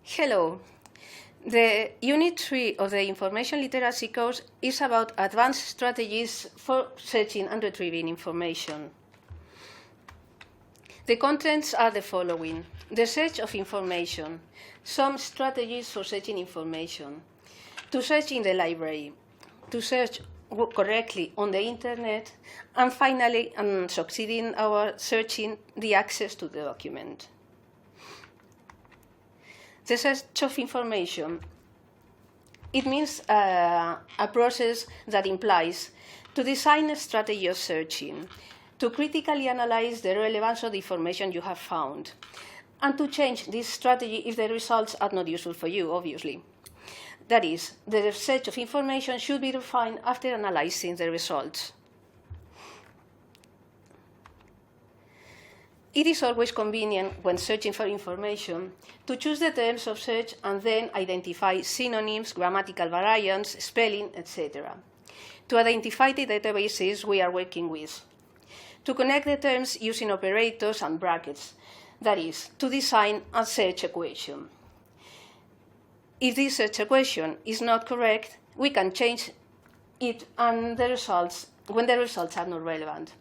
Hello. The Unit 3 of the Information Literacy course is about advanced strategies for searching and retrieving information. The contents are the following: the search of information, some strategies for searching information, to search in the library, to search correctly on the internet, and finally, succeeding our searching, the access to the document. The search of information, it means a process that implies to design a strategy of searching, to critically analyze the relevance of the information you have found, and to change this strategy if the results are not useful for you, obviously. That is, the search of information should be refined after analyzing the results. It is always convenient when searching for information to choose the terms of search and then identify synonyms, grammatical variants, spelling, etc. To identify the databases we are working with. To connect the terms using operators and brackets, that is, to design a search equation. If this search equation is not correct, we can change it and the results when the results are not relevant.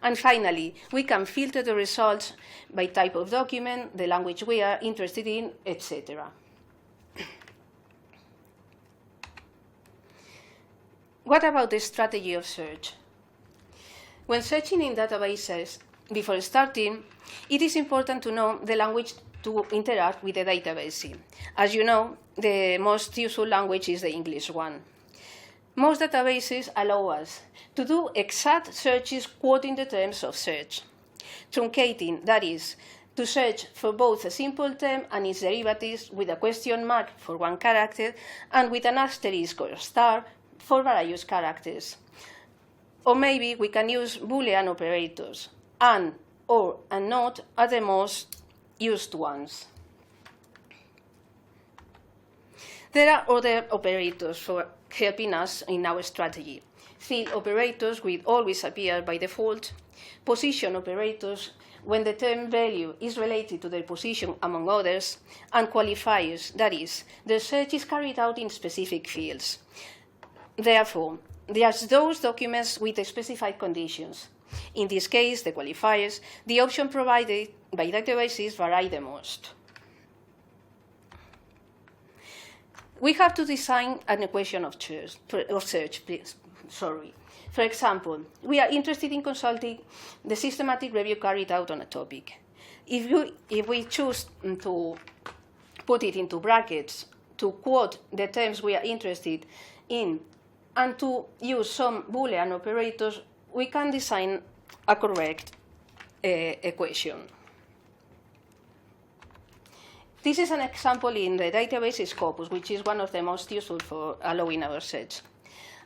And finally, we can filter the results by type of document, the language we are interested in, etc. What about the strategy of search? When searching in databases, before starting, it is important to know the language to interact with the database in. As you know, the most useful language is the English one. Most databases allow us to do exact searches quoting the terms of search. Truncating, that is, to search for both a simple term and its derivatives with a question mark for one character and with an asterisk or star for various characters. Or maybe we can use Boolean operators. And, or, and not are the most used ones. There are other operators for helping us in our strategy. Field operators will always appear by default. Position operators when the term value is related to their position among others. And qualifiers, that is, the search is carried out in specific fields. Therefore, there's those documents with specified conditions. In this case, the qualifiers, the option provided by databases vary the most. We have to design an equation of search, please. Sorry. For example, we are interested in consulting the systematic review carried out on a topic. If we choose to put it into brackets, to quote the terms we are interested in, and to use some Boolean operators, we can design a correct equation. This is an example in the database Scopus, which is one of the most useful for allowing our search.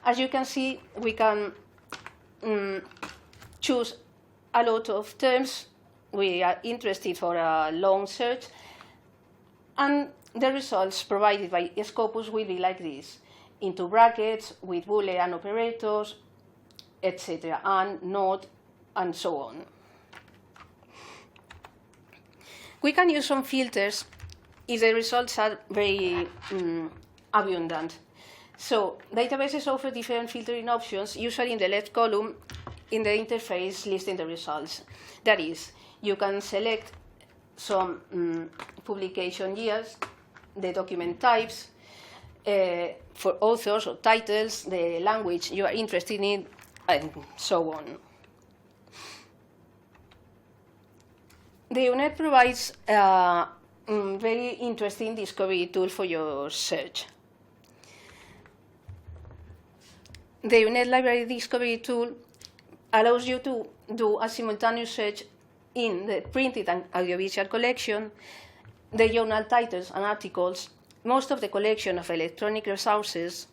As you can see, we can choose a lot of terms we are interested for a long search, and the results provided by Scopus will be like this, into brackets with Boolean operators, etc., and not, and so on. We can use some filters if the results are very abundant. So databases offer different filtering options, usually in the left column in the interface listing the results. That is, you can select some publication years, the document types, for authors or titles, the language you are interested in, and so on. The UNED provides a very interesting discovery tool for your search. The UNED Library Discovery Tool allows you to do a simultaneous search in the printed and audiovisual collection, the journal titles and articles, most of the collection of electronic resources,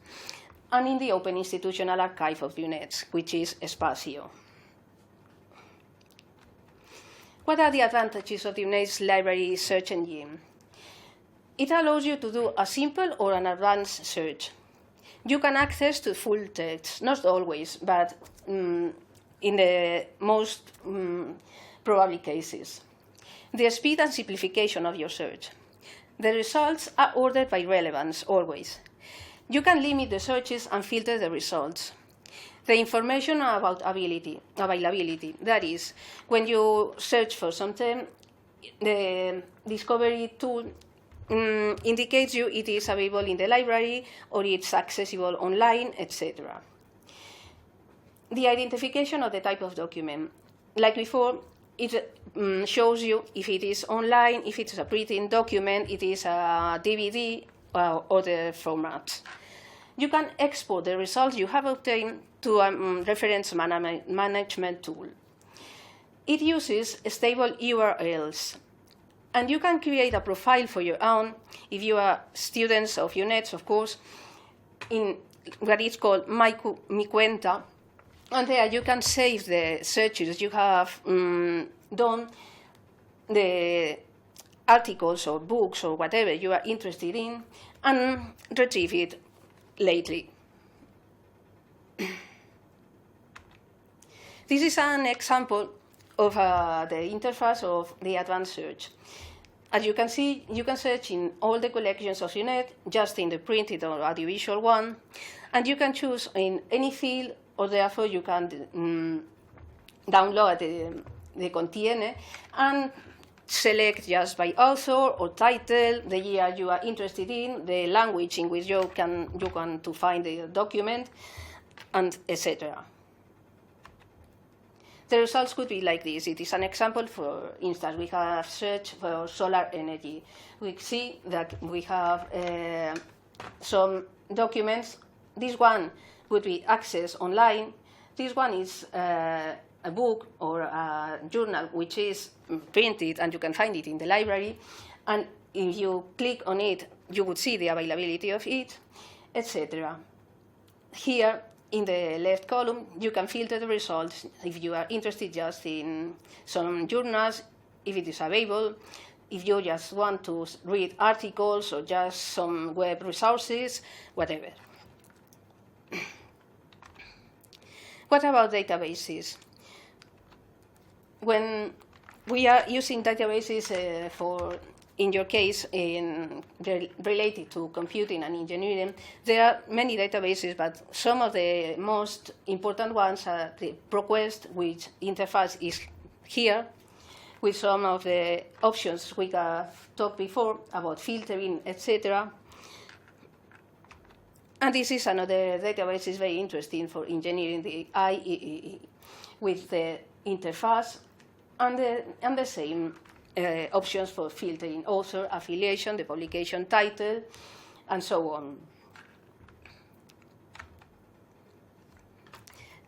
and in the Open Institutional Archive of UNED, which is Espacio. What are the advantages of the UNED's library search engine? It allows you to do a simple or an advanced search. You can access to full text, not always, but in the most probable cases. The speed and simplification of your search. The results are ordered by relevance, always. You can limit the searches and filter the results. The information about availability, that is, when you search for something, the discovery tool indicates you it is available in the library or it's accessible online, etc. The identification of the type of document. Like before, it shows you if it is online, if it's a printed document, it is a DVD, or other formats. You can export the results you have obtained to a reference management tool. It uses stable URLs, and you can create a profile for your own, if you are students of UNED, of course, in what is called Mi Cuenta, and there you can save the searches you have done, the articles or books or whatever you are interested in, and retrieve it lately. This is an example of the interface of the advanced search. As you can see, you can search in all the collections of UNED, just in the printed or audiovisual one, and you can choose in any field, or therefore you can download the contiene and select just by author or title, the year you are interested in, the language in which you can to find the document, and etc. The results could be like this. It is an example. For instance, we have searched for solar energy. We see that we have some documents. This one would be accessed online. This one is a book or a journal which is printed, and you can find it in the library. And if you click on it, you would see the availability of it, etc. Here, in the left column, you can filter the results if you are interested just in some journals, if it is available, if you just want to read articles or just some web resources, whatever. What about databases? When we are using databases in your case, related to computing and engineering, there are many databases, but some of the most important ones are the ProQuest, which interface is here, with some of the options we have talked before about filtering, etc. And this is another database is very interesting for engineering, the IEEE, with the interface and the same options for filtering author, affiliation, the publication title, and so on.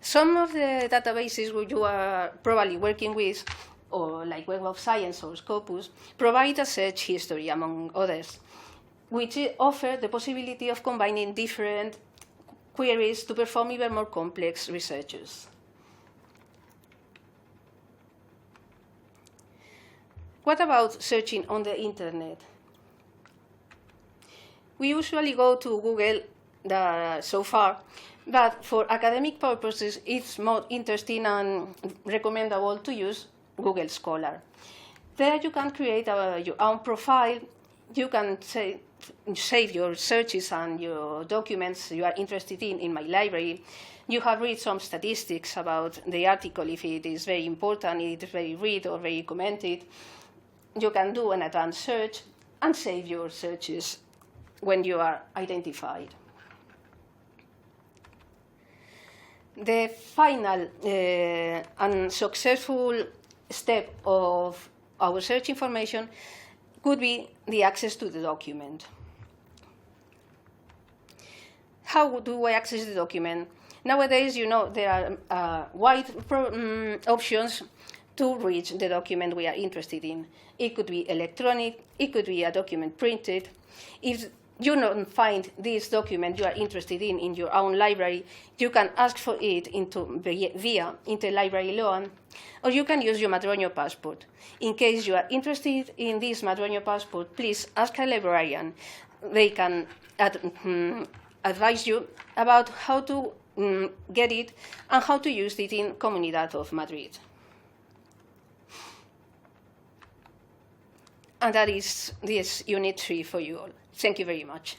Some of the databases which you are probably working with, or like Web of Science or Scopus, provide a search history, among others, which offer the possibility of combining different queries to perform even more complex researches. What about searching on the internet? We usually go to Google so far, but for academic purposes, it's more interesting and recommendable to use Google Scholar. There you can create your own profile. You can save your searches and your documents you are interested in my library. You have read some statistics about the article, if it is very important, it is very read or very commented. You can do an advanced search and save your searches when you are identified. The final and successful step of our search information could be the access to the document. How do I access the document? Nowadays, there are wide options to reach the document we are interested in. It could be electronic, it could be a document printed. If you don't find this document you are interested in your own library, you can ask for it via interlibrary loan, or you can use your Madroño passport. In case you are interested in this Madroño passport, please ask a librarian. They can advise you about how to get it and how to use it in Comunidad of Madrid. And that is this Unit 3 for you all. Thank you very much.